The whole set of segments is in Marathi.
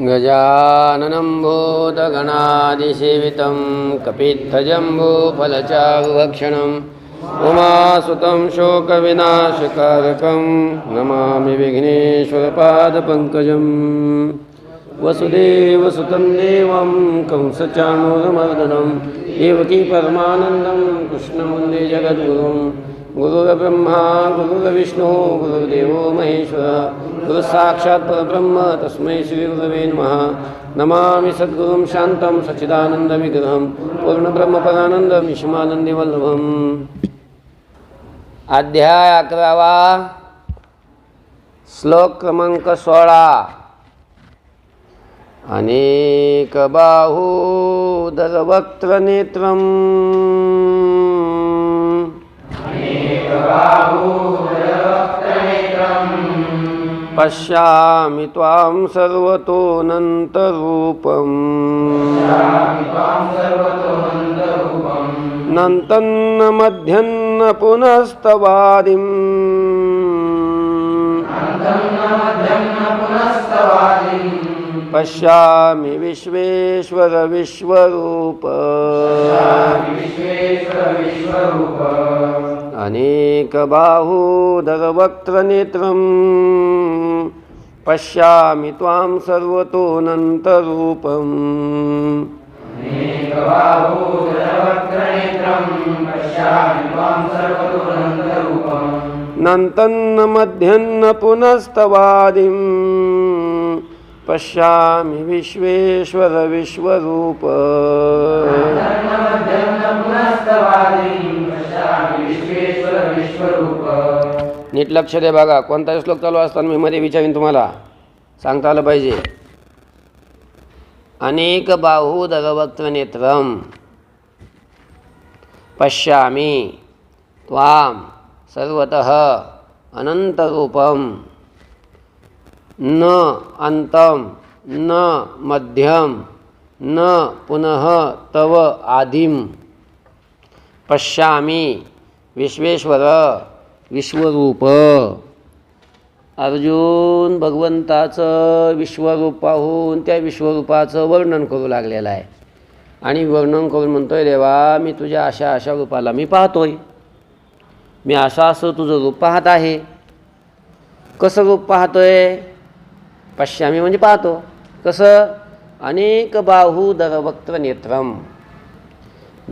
गजाननं भूतगणादिसेवितं कपित्थजम्बूफलचारुभक्षणं उमासुतं शोकविनाशकारकं नमामि विघ्नेश्वरपादपङ्कजं वसुदेवसुतं देवं कंसचाणूरमर्दनं देवकी परमानन्दं कृष्णं वन्दे जगद्गुरुं गुरुर्ब्रह्मा गुरुर्विष्णुः गुरुर्देवो महेश्वरः गुरुसाक्षात् परब्रह्म तस्मै श्रीगुरवे नमः। नमामि सद्गुरुं शान्तं सच्चिदानन्दविग्रहं पूर्णब्रह्मपरानन्दं विषमानन्दिवल्लभम्। अध्याय 11 श्लोक क्रमांक 16। अनेकबाहूदरवक्त्रनेत्रम् पश्यामि त्वां सर्वतोऽनन्तरूपम् नन्तन्न मध्यन्न पुनस्तवादिम् पश्यामि विश्वेश्वर विश्वरूप अनेकबाहूदरवक्त्रनेत्रम् पश्यामि त्वां सर्वतोऽनन्तरूपम् नन्तन्न मध्यन्न पुनस्तवादिम् पश्यामि विश्वेश्वर विश्वरूप। नीट लक्ष दे बघा, कोणताही श्लोक चालू असताना मी मध्ये विचारीन, तुम्हाला सांगता आलं पाहिजे. अनेक बाहूदरवक्त्रनेत्रं पश्यामि त्वां सर्वतः अनन्तरूपं न अन्तं न मध्यं न पुनः तव आदिं पश्यामि विश्वेश्वर विश्वरूप. अर्जुन भगवंताचं विश्वरूप पाहून त्या विश्वरूपाचं वर्णन करू लागलेलं आहे आणि वर्णन करून म्हणतोय, देवा मी तुझ्या अशा अशा रूपाला मी पाहतोय, मी असं तुझं रूप पाहत आहे. कसं रूप पाहतोय? पश्यामी म्हणजे पाहतो. कसं? अनेक बाहूदरवक्त्रनेत्रम,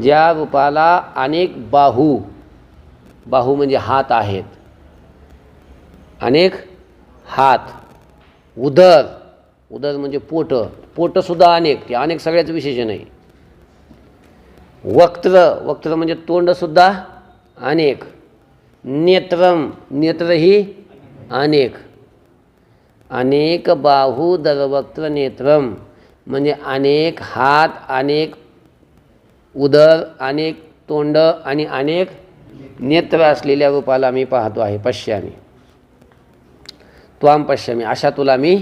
ज्या रूपाला अनेक बाहू, बाहू म्हणजे हात आहेत, अनेक हात, उदर, उदर म्हणजे पोट, पोटसुद्धा अनेक, ते अनेक सगळ्याचं विशेषण आहे. वक्त्र, वक्त्र म्हणजे तोंडसुद्धा अनेक. नेत्रम, नेत्र ही अनेक. अनेक बाहूदरवक्त्रनेत्रम म्हणजे अनेक हात, अनेक उदर, अनेक तोंड आणि अनेक नेत्र असलेल्या रूपाला मी पाहतो आहे. पश्यामी त्वां पश्यामी, अशा तुला मी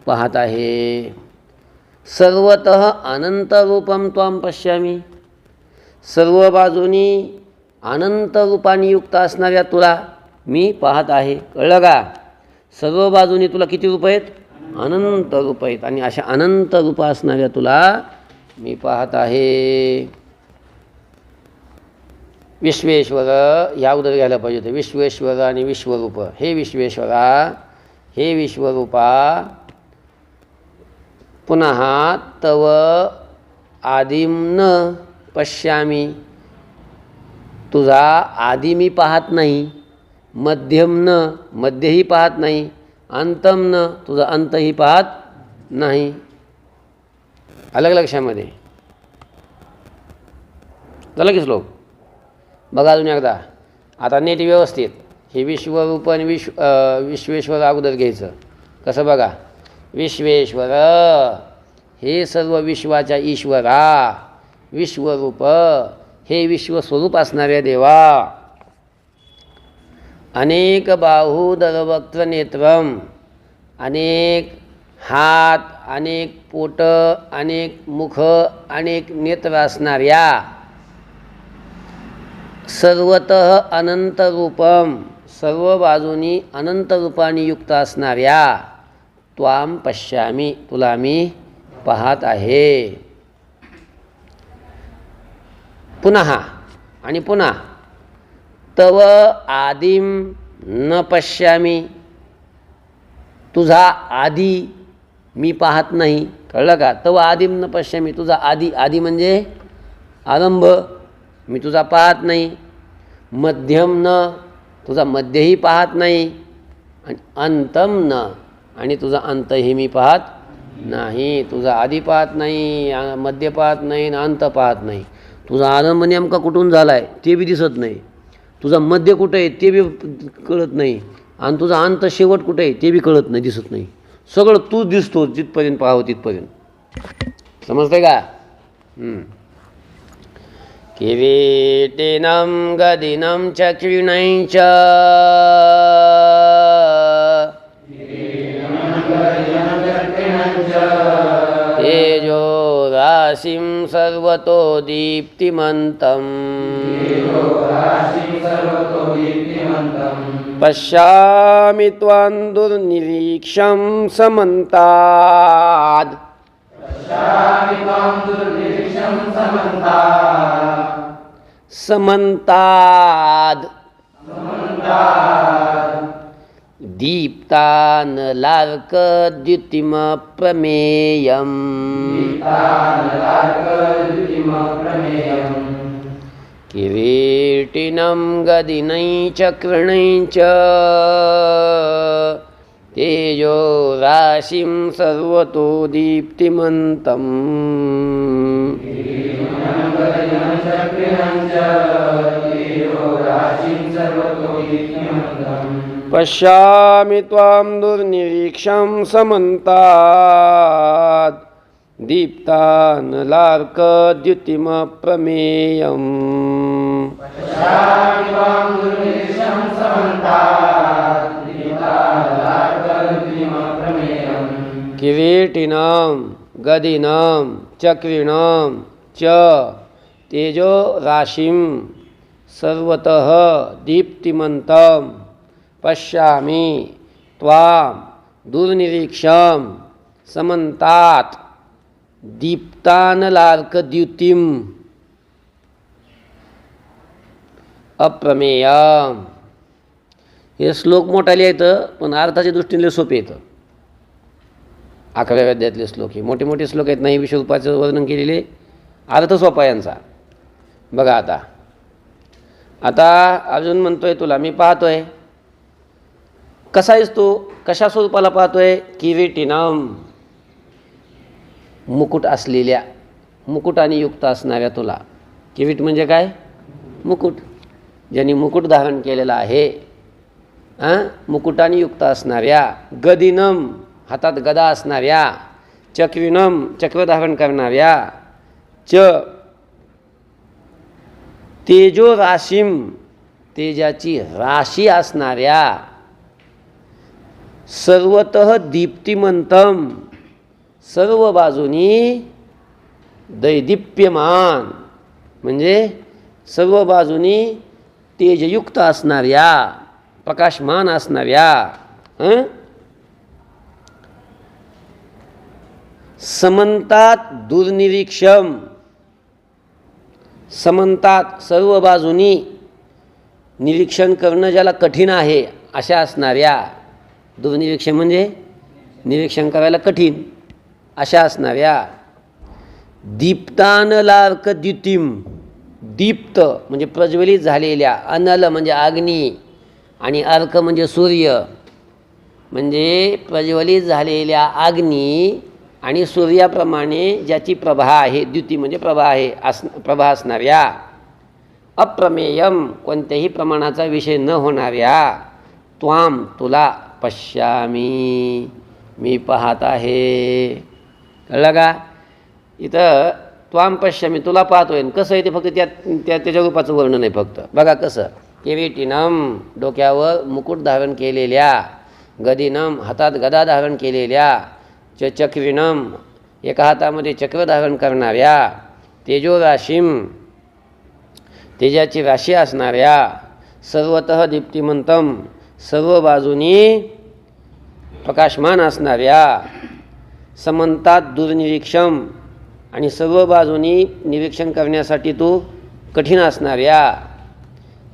पाहत आहे. सर्वतः अनंतरूपम त्वां पश्यामी, सर्व बाजूनी अनंत रूपाने युक्त असणाऱ्या तुला मी पाहत आहे. कळलं का? सर्व बाजूनी तुला किती रूप आहेत? अनंत रूप आहेत. आणि अशा अनंत रूप असणाऱ्या तुला मी पाहत आहे. विश्वेश्वर ह्या उदर घ्यायला पाहिजे होते. विश्वेश्वर आणि विश्वरूप. हे विश्वेश्वरा, हे विश्वरूपा, पुनः तव आदिम न पश्यामी, तुझा आदि मी पाहत नाही, मध्यम न, मध्यही पाहत नाही, अंतम न, तुझा अंतही पाहत नाही. अलग लक्षामध्ये झालं की श्लोक? बघा अजून एकदा. आता नीट व्यवस्थित हे विश्वरूप आणि विश्वेश्वर अगोदर घ्यायचं. कसं बघा? विश्वेश्वर हे सर्व विश्वाच्या ईश्वरा, विश्वरूप हे विश्वस्वरूप असणाऱ्या देवा, अनेक बाहूदरवक्त्रनेत्रम, अनेक हात, अनेक पोट, अनेक मुख, अनेक नेत्र असणाऱ्या, सर्वतः अनंतरूपम, सर्व बाजूनी अनंत रूपाने युक्त असणाऱ्या त्वाम पश्यामी, तुला मी पाहत आहे. पुन्हा आणि पुन्हा तव आदिम न पश्यामी, तुझा आधी मी पाहत नाही. कळलं का? तव आदिम न पश्यामी, तुझा आधी, आधी म्हणजे आरंभ, मी तुझा पाहत नाही. मध्यम न, तुझा मध्यही पाहत नाही. आणि अंतम न, आणि तुझा अंतही मी पाहत नाही. तुझा आधी पाहत नाही, मध्य पाहत नाही, अंत पाहत नाही. तुझा आरंभ नेमका कुठून झाला आहे ते बी दिसत नाही. तुझा मध्य कुठे आहे ते बी कळत नाही. आणि तुझा अंत शेवट कुठे आहे ते बी कळत नाही, दिसत नाही. सगळं तूच दिसतो जिथपर्यंत पाहावं तिथपर्यंत. समजते का? किरीटिनं गदिनं चक्रिणं च तेजो राशिं सर्वतो दीप्तिमन्तं पश्यामि त्वां दुर्निरीक्षं समन्ताद्. समन्ताद् दीप्तानलार्कद्युतिमप्रमेयम् किरीटिनं गदिनं चक्रिणं च तेजो राशिं सर्वतो दीप्तिमन्तम् पश्यामि त्वां दुर्निरीक्षं समन्ताद् दीप्तानलार्कद्युतिमप्रमेयम् किरीटिनं गदिनं चक्रिणं च तेजो राशिं सर्वतः दीप्तिमन्तं पश्यामि त्वां दुर्निरीक्षं समन्तात् दीप्तानलार्कद्युतिम् अप्रमेयम्. हे श्लोक मोठाले येतं पण अर्थाच्या दृष्टीने सोपे येतं. 11व्या अध्यायातले श्लोक हे मोठे मोठे श्लोक आहेत. नाही विश्वरूपाचं वर्णन केलेले, अर्थ सोपा यांचा. बघा आता अर्जुन म्हणतोय तुला मी पाहतोय. कसा आहेस तू? कशा स्वरूपाला पाहतोय? किरीटिनम, मुकुट असलेल्या, मुकुटाने युक्त असणाऱ्या तुला. किरीट म्हणजे काय? मुकुट. ज्यांनी मुकुट धारण केलेला आहे, मुकुटाने युक्त असणाऱ्या. गदिनम, हातात गदा असणाऱ्या. चक्रिनम, चक्र धारण करणाऱ्या. च तेजो राशीम, तेजाची राशी असणाऱ्या. सर्वतः दीप्तिमंतम, सर्व बाजूनी दैदिप्यमान, म्हणजे सर्व बाजूनी तेजयुक्त असणाऱ्या, प्रकाशमान असणाऱ्या. समंतात दुर्निरीक्षम, समंतात सर्व बाजूनी निरीक्षण करणं ज्याला कठीण आहे अशा असणाऱ्या. दुर्निरीक्षण म्हणजे निरीक्षण करायला कठीण अशा असणाऱ्या. दीप्तानलार्कद्युतिम, दीप्त म्हणजे प्रज्वलित झालेल्या. अनल म्हणजे अग्नी आणि अर्क म्हणजे सूर्य, म्हणजे प्रज्वलित झालेल्या अग्नी आणि सूर्याप्रमाणे ज्याची प्रभा आहे. द्युती म्हणजे प्रभा आहे, प्रभा असणाऱ्या. अप्रमेयम, कोणत्याही प्रमाणाचा विषय न होणाऱ्या. त्वाम, तुला. पश्यामी, मी पाहत आहे. कळलं का? इथं त्वाम पश्यामी, तुला पाहतोय. कसं आहे ते फक्त त्याच्या रूपाचं वर्णन आहे फक्त. बघा कसं. किरीटिनम, डोक्यावर मुकुट धारण केलेल्या. गदिनम, हातात गदा धारण केलेल्या. चक्रिनम, एका हातामध्ये चक्र धारण करणाऱ्या. तेजो राशीम, तेजाची राशी असणाऱ्या. सर्वतः दीप्तिमंतम, सर्व बाजूनी प्रकाशमान असणाऱ्या, समंतात दुर्निरीक्षम आणि सर्व बाजूनी निरीक्षण करण्यासाठी तू कठीण असणाऱ्या,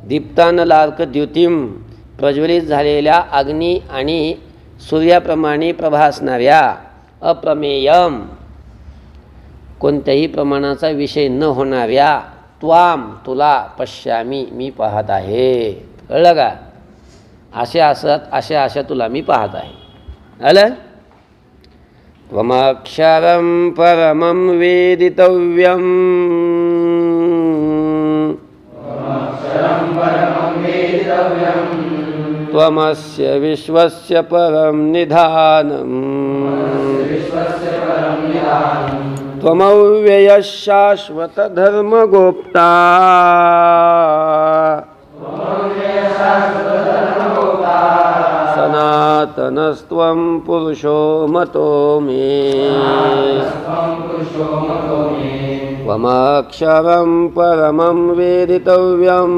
दीप्तानलार्क द्युतिम प्रज्वलित झालेल्या अग्नी आणि सूर्याप्रमाणे प्रभा असणाऱ्या, अप्रमेयम कोणत्याही प्रमाणाचा विषय न होणाऱ्या, त्वाम तुला पश्यामी मी पाहत आहे. कळलं का? अशा तुला मी पाहत आहे. आलं? त्वमक्षरं परमं वेदितव्यं त्वमस्य विश्वस्य परं निधानम् त्वमव्ययः शाश्वतधर्मगोप्ता सनातनस्त्वं पुरुषो मतो मे. त्वमक्षरं परमं वेदितव्यं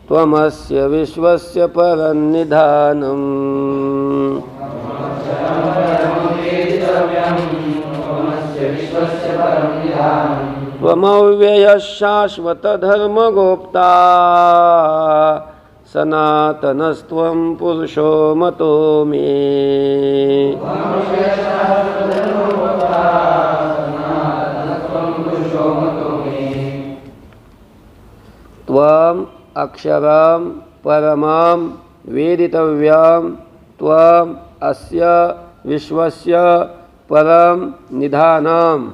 त्वमस्य विश्वस्य परन्निधानम् त्वमव्ययः शाश्वतधर्मगोप्ता सनातनस्त्वं पुरुषो मतो मे. त्वम् अक्षरं परमं वेदितव्यं त्वम् अस्य विश्वस्य परं निधानं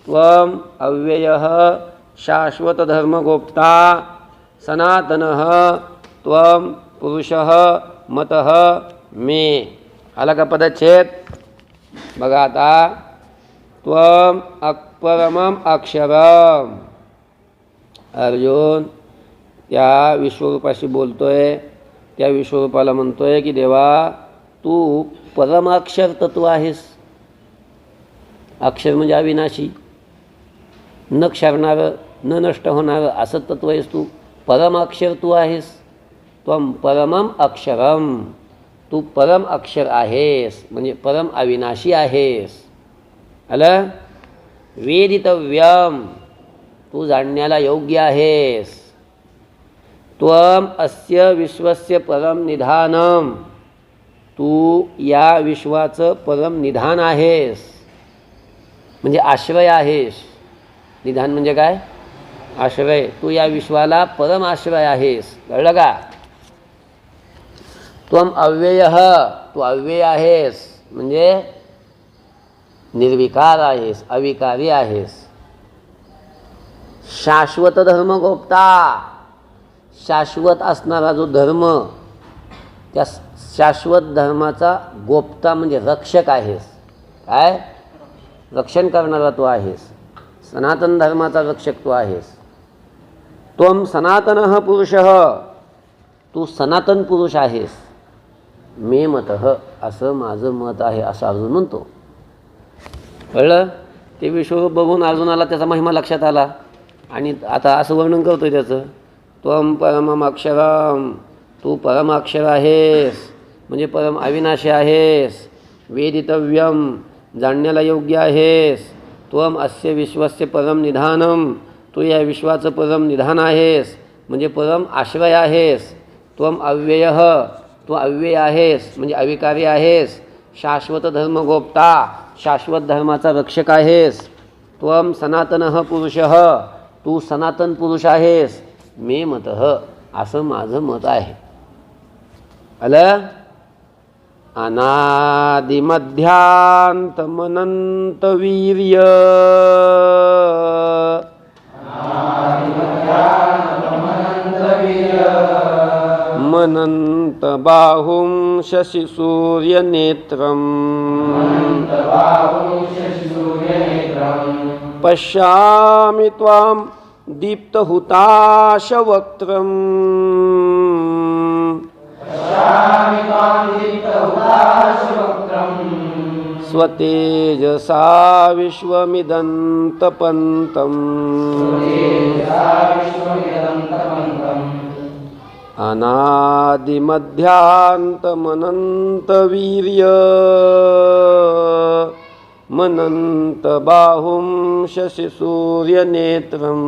त्वम् अव्ययः शाश्वतधर्मगोप्ता सनातनः त्वं पुरुषः मतः मे. आला का पदच्छेद? बघा आता, त्वं परमं अक्षरम. अर्जुन त्या विश्वरूपाशी बोलतोय, त्या विश्वरूपाला म्हणतोय की देवा तू परमाक्षर तत्व आहेस. अक्षर म्हणजे अविनाशी, न क्षरणारं न नष्ट होणारं असं तत्व आहेस तू. परमाक्षर तू आहेस. त्वं परमं अक्षरम, तू परम अक्षर आहेस म्हणजे परम अविनाशी आहेस. आलं? वेदितव्यम, तू जाणण्याला योग्य आहेस. त्वम अस्य विश्वस्य परम निधानम, तू या विश्वाचं परम निधान आहेस म्हणजे आश्रय आहेस. निधान म्हणजे काय? आश्रय. तू या विश्वाला परम आश्रय आहेस. कळलं का? त्वम अव्ययः, तू अव्यय आहेस म्हणजे निर्विकार आहेस, अविकारी आहेस. शाश्वत धर्मगोप्ता, शाश्वत असणारा जो धर्म, त्या शाश्वत धर्माचा गोप्ता म्हणजे रक्षक आहेस. काय? रक्षण करणारा तू आहेस. सनातन धर्माचा रक्षक तू आहेस. त्वं सनातनः पुरुषः, तू सनातन पुरुष आहेस. मे मतः, असं माझं मत आहे असं अर्जुन म्हणतो. कळलं? ते विश्वरूप बघून अर्जुनाला त्याचा महिमा लक्षात आला आणि आता असं वर्णन करतोय त्याचं. त्वं परमं अक्षरम, तू परम अक्षर आहेस म्हणजे परम अविनाशी आहेस. वेदितव्यम, जाणण्याला योग्य आहेस. त्वम अस्य विश्वस्य परम निधानम, तू या विश्वाचं परम निधान आहेस म्हणजे परम आश्रय आहेस. त्वम अव्ययः, तू अव्यय आहेस म्हणजे अविकारी आहेस. शाश्वत धर्मगोप्ता, शाश्वत धर्माचा रक्षक आहेस. त्वम सनातनः पुरुषः, तू सनातन पुरुष आहेस. मे मतः, असं माझं मत आहे. आलं? अनादिमध्यांतमनंतवीर्य मनंत बाहुं शशिसूर्यनेत्रं पश्यामि त्वां दीप्तहुताशवक्त्रम् स्वतेजसा विश्वमिदन्तपन्तम् अनादिमध्यान्तमनन्तवीर्य मनन्तबाहुं शशिसूर्यनेत्रम्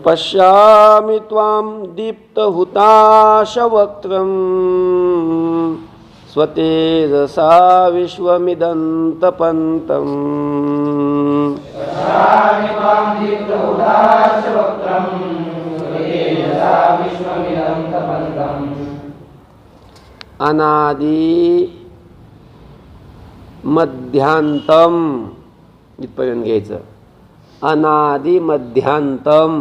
पश्यामि त्वां दीप्तहुताशवक्त्रम् स्वतेजसा विश्वमिदन्तपन्तम् अनादि मध्यांतम इथपर्यंत घ्यायचं. अनादि मध्यांतम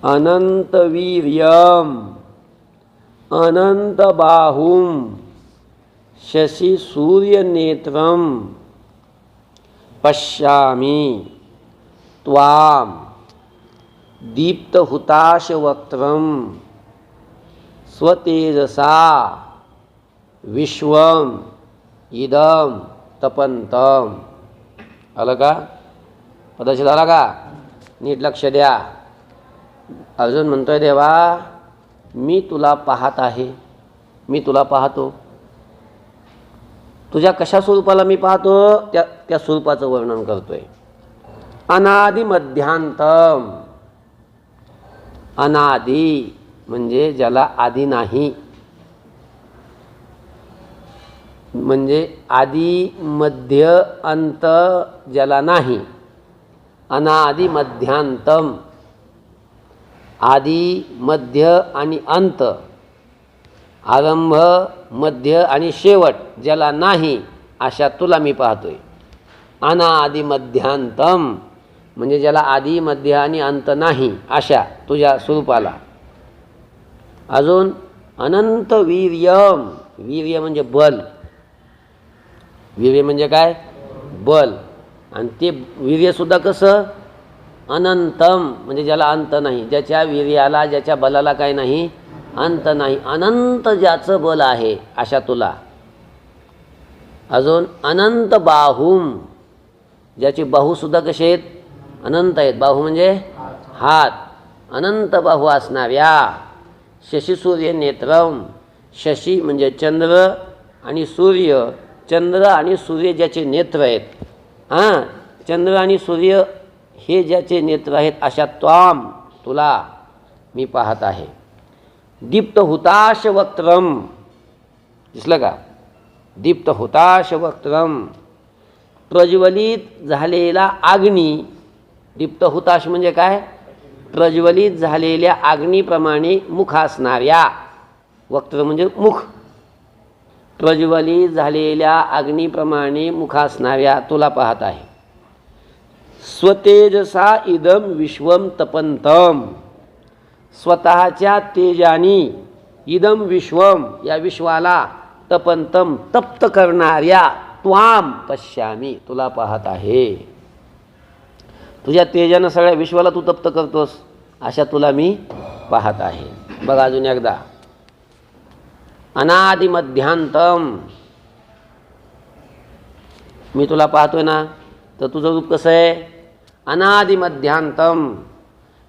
अनंतवीर्यम अनंतबाहुं शशिसूर्यनेत्रं पश्यामि त्वां दीप्तहुताशवक्त्रं स्वतेजसा विश्वम इदम तपंतम. आलं का? पदच्छेद आला का? नीट लक्ष द्या. अर्जुन म्हणतोय देवा मी तुला पाहत आहे, मी तुला पाहतो. तुझ्या कशा स्वरूपाला मी पाहतो त्या स्वरूपाचं वर्णन करतोय. अनादि मध्यांतम. अनादि म्हणजे ज्याला आदी नाही, म्हणजे आदी मध्य अंत ज्याला नाही. अनादि मध्यांतम. आदी मध्य आणि अंत, आरंभ मध्य आणि शेवट ज्याला नाही अशा तुला मी पाहतोय. अनादि मध्यांतम म्हणजे ज्याला आदी मध्य आणि अंत नाही अशा तुझ्या स्वरूपाला. अजून अनंत वीर्यम. वीर्य म्हणजे बल. वीर्य म्हणजे काय? बल. आणि ते वीर्यसुद्धा कसं? अनंतम म्हणजे ज्याला अंत नाही, ज्याच्या वीर्याला ज्याच्या बलाला काय नाही? अंत नाही. अनंत ज्याचं बल आहे अशा तुला. अजून अनंत बाहुम. ज्याचे बाहूसुद्धा कसे आहेत? अनंत आहेत. बाहू म्हणजे हात. अनंत बाहू असणाऱ्या शशिसूर्य नेत्रम. शशी म्हणजे चंद्र आणि सूर्य. चंद्र आणि सूर्य ज्याचे नेत्र आहेत, चंद्र आणि सूर्य हे ज्याचे नेत्र आहेत अशा त्वाम तुला मी पाहत आहे. दीप्त हुताश वक्त्रम. दिसलं का? दीप्त हुताश वक्त्रम. प्रज्वलित झालेला अग्नी. दीप्त हुताश म्हणजे काय? प्रज्वलित झालेल्या अग्नीप्रमाणे मुख असणाऱ्या. वक्त्र म्हणजे मुख. प्रज्वलित झालेल्या अग्नीप्रमाणे मुख असणाऱ्या तुला पाहत आहे. स्वतेजसा इदम विश्वम तपंतम. स्वतःच्या तेजानी इदम विश्वम या विश्वाला तपंतम तप्त करणाऱ्या त्वाम पश्यामी तुला पाहत आहे. तुझ्या तेजानं सगळ्या विश्वाला तू तप्त करतोस अशा तुला मी पाहत आहे. बघा अजून एकदा. अनादि मध्यांतम. मी तुला पाहतोय ना, तर तुझं रूप कसं आहे? अनादि मध्यांतम.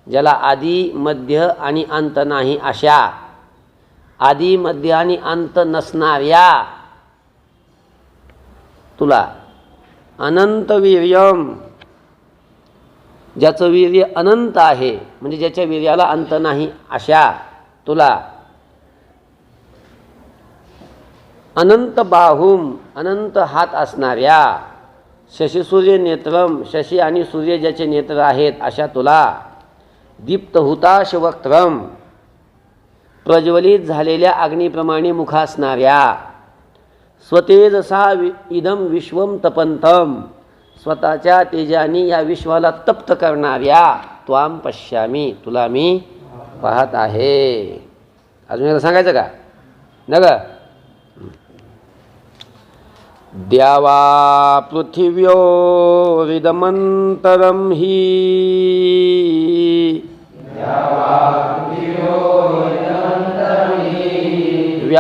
ज्याला आदी मध्य आणि अंत नाही अशा, आदी मध्य आणि अंत नसणाऱ्या तुला. अनंत वीर्यम. ज्याचं वीर्य अनंत आहे म्हणजे ज्याच्या वीर्याला अंत नाही अशा तुला. अनंत बाहुम. अनंत हात असणाऱ्या शशिसूर्य नेत्रम. शशी आणि सूर्य ज्याचे नेत्र आहेत अशा तुला. दीप्त हुताश वक्त्रम. प्रज्वलित झालेल्या अग्नीप्रमाणे मुख असणाऱ्या. स्वतेजसा इदम विश्वम तपंतम. स्वतःच्या तेजानी या विश्वाला तप्त करणाऱ्या त्वाम पश्यामी तुला मी पाहत आहे. अजून एकदा सांगायचं का? न ग. द्यावा पृथिव्योरिदमन्तरं हि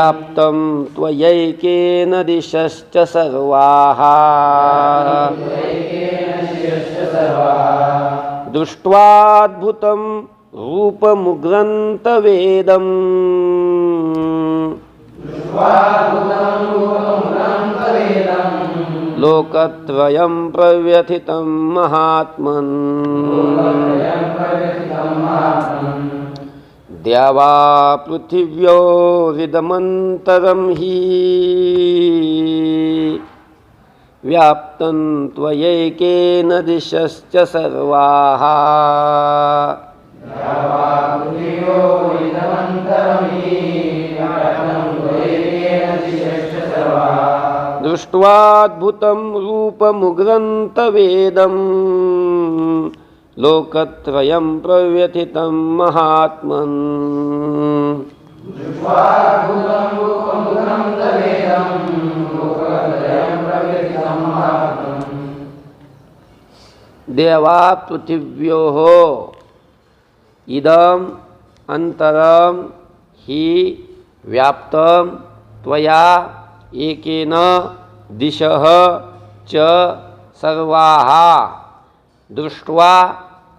व्याप्तं त्वयैकेन दिशश्च सर्वाः दृष्ट्वाद्भुतं रूपमुग्रन्तवेदम् लोकत्रयं प्रव्यथितं महात्मन् द्यावा पृथिव्योरिदमन्तरं हि व्याप्तं त्वयैकेन दिशश्च सर्वाः दृष्ट्वाद्भुतं रूपमुग्रन्तवेदम् लोकत्रयं प्रव्यथितं महात्मन् देवा पृथिव्योः इदम् अन्तरं हि व्याप्तं त्वया एकेन दिशः च सर्वाः दृष्ट्वा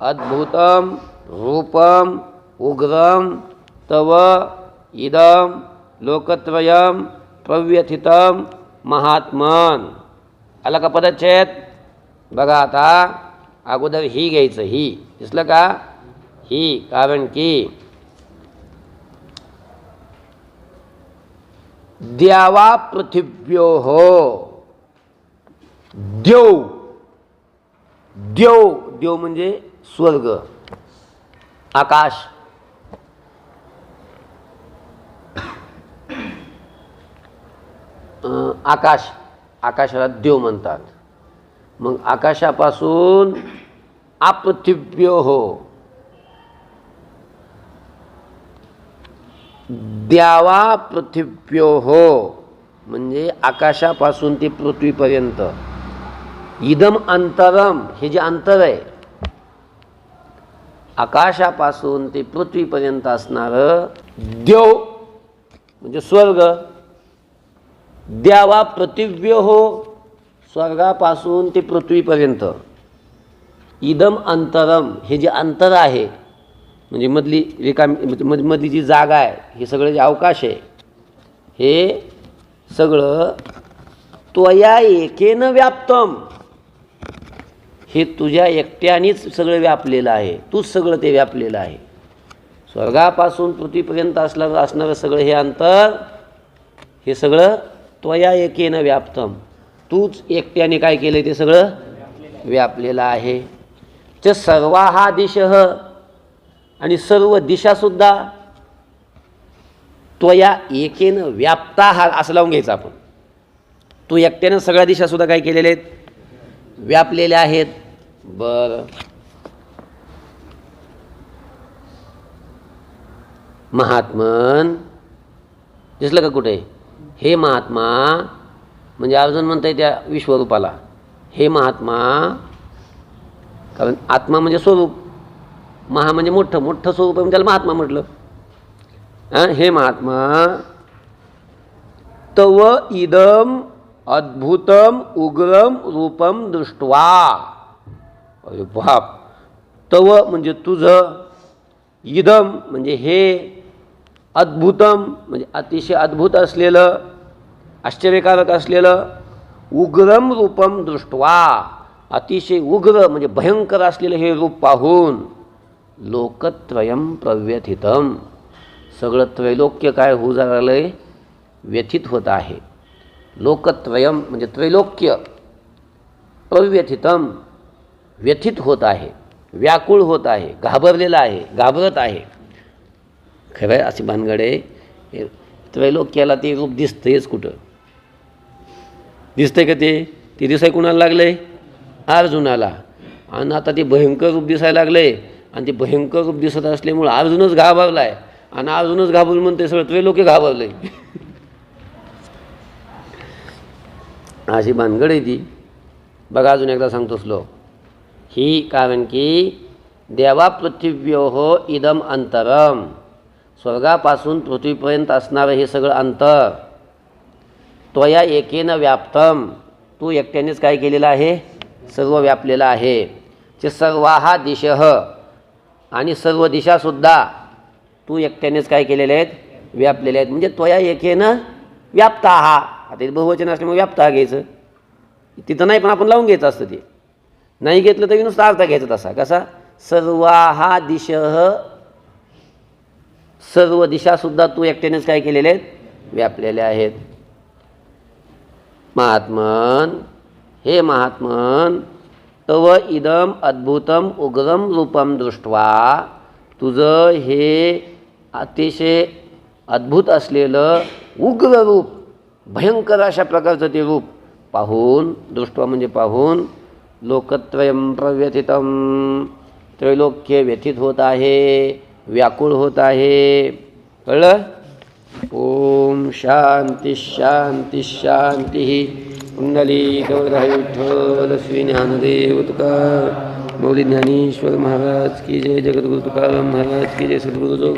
अद्भुतं रूपम उग्रम तव इदं लोकत्रयं प्रव्यथितं महात्मन. आला का पदच्छेद? बघा आता अगोदर ही घ्यायचं. ही दिसलं का? ही कारण की द्यावा पृथिव्योः देव देव देव म्हणजे स्वर्ग आकाश. आकाश आकाशाला देव म्हणतात. मग आकाशापासून अपृथिव्योः द्यावा पृथिव्योः म्हणजे आकाशापासून ते पृथ्वीपर्यंत. इदम अंतरम हे जे अंतर आहे आकाशापासून ते पृथ्वीपर्यंत असणारं देव म्हणजे स्वर्ग. द्यावा पृथिव्योः स्वर्गापासून ते पृथ्वीपर्यंत. इदम अंतरम हे जे अंतर आहे म्हणजे मधली मधली जी जागा आहे हे सगळं जे अवकाश आहे हे सगळं त्वया एकेन व्याप्तम हे तुझ्या एकट्यानेच सगळं व्यापलेलं आहे. तूच सगळं ते व्यापलेलं आहे. स्वर्गापासून पृथ्वीपर्यंत असणारं सगळं हे अंतर हे सगळं त्वया एकेन व्याप्तम तूच एकट्याने काय केलं ते सगळं व्यापलेलं आहे. च सर्वाहा दिशः आणि सर्व दिशासुद्धा त्वया एकेन व्याप्ताः असं लावून घ्यायचं आपण. तू एकट्यानं सगळ्या दिशासुद्धा काय केलेल्या आहेत? व्यापलेल्या आहेत. बरं महात्मन दिसलं का कुठे? हे महात्मा म्हणजे अर्जुन म्हणताय त्या विश्वरूपाला हे महात्मा. कारण आत्मा म्हणजे स्वरूप, महा म्हणजे मोठं मोठं स्वरूप आहे, त्याला महात्मा म्हटलं. हे महात्मा तव इदम अद्भुतम उग्रम रूपम दृष्ट्वा. अरे बाप. तव म्हणजे तुझं, इदम म्हणजे हे, अद्भुतम म्हणजे अतिशय अद्भुत असलेलं आश्चर्यकारक असलेलं, उग्रम रूपम दृष्ट्वा अतिशय उग्र म्हणजे भयंकर असलेलं हे रूप पाहून लोकत्रयम प्रव्यथितम सगळं त्रैलोक्य काय होऊ झालंय? व्यथित होत आहे. लोकत्रयम म्हणजे त्रैलोक्य प्रव्यथितम व्यथित होत आहे, व्याकुळ होत आहे, घाबरलेला आहे, घाबरत आहे. खरं आहे अशी भानगडे. त्रैलोक्याला ते रूप दिसतंयच कुठं? दिसतंय का ते? ते दिसाय कुणाला लागलंय? अर्जुनाला. आणि आता ते भयंकर रूप दिसायला लागले आणि ते भयंकर रूप दिसत असल्यामुळं अर्जुनच घाबरलाय आणि अर्जुनच घाबरून म्हणते सगळं त्रैलोक्य घाबरलंय. अशी भानगड आहे ती. बघा अजून एकदा सांगतो श्लोक. ही कारण की देवा पृथिव्योः इदम अंतरम स्वर्गापासून पृथ्वीपर्यंत असणारं हे सगळं अंतर त्वया एकेनं व्याप्तम, तू एकट्यानेच काय केलेलं आहे, सर्व व्यापलेलं आहे. ते सर्वाहा दिशः, आणि सर्व दिशासुद्धा तू एकट्यानेच काय केलेले आहेत, व्यापलेले आहेत. म्हणजे त्वया एकेनं व्याप्ता हा, आता बहुवचन असल्यामुळे व्याप्ता घ्यायचं, तिथं नाही पण आपण लावून घ्यायचं असतं. ते नाही घेतलं तरी नुसता अर्थ घ्यायचा तसा कसा, सर्वाहा दिशः, सर्व दिशासुद्धा तू एकट्यानेच काय केलेले आहेत, व्यापलेले आहेत. महात्मन, हे महात्मन, तव इदम अद्भुतम उग्रम रूपम दृष्ट्वा, तुझं हे अतिशय अद्भुत असलेलं उग्र रूप, भयंकर अशा प्रकारचं ते रूप पाहून, दृष्ट्वा म्हणजे पाहून, लोकत्रयं प्रव्यथितम, त्रैलोक्य व्यथित होत आहे, व्याकुळ होत आहे. कळलं? ओम शांती शांती शांती. पुंडलीकवरधारी विठ्ठल श्री ज्ञानदेव तुकार, मौली ज्ञानेश्वर महाराज की जय, जगद्गुरु तुकाराम महाराज की जय, सद्गुरु जोग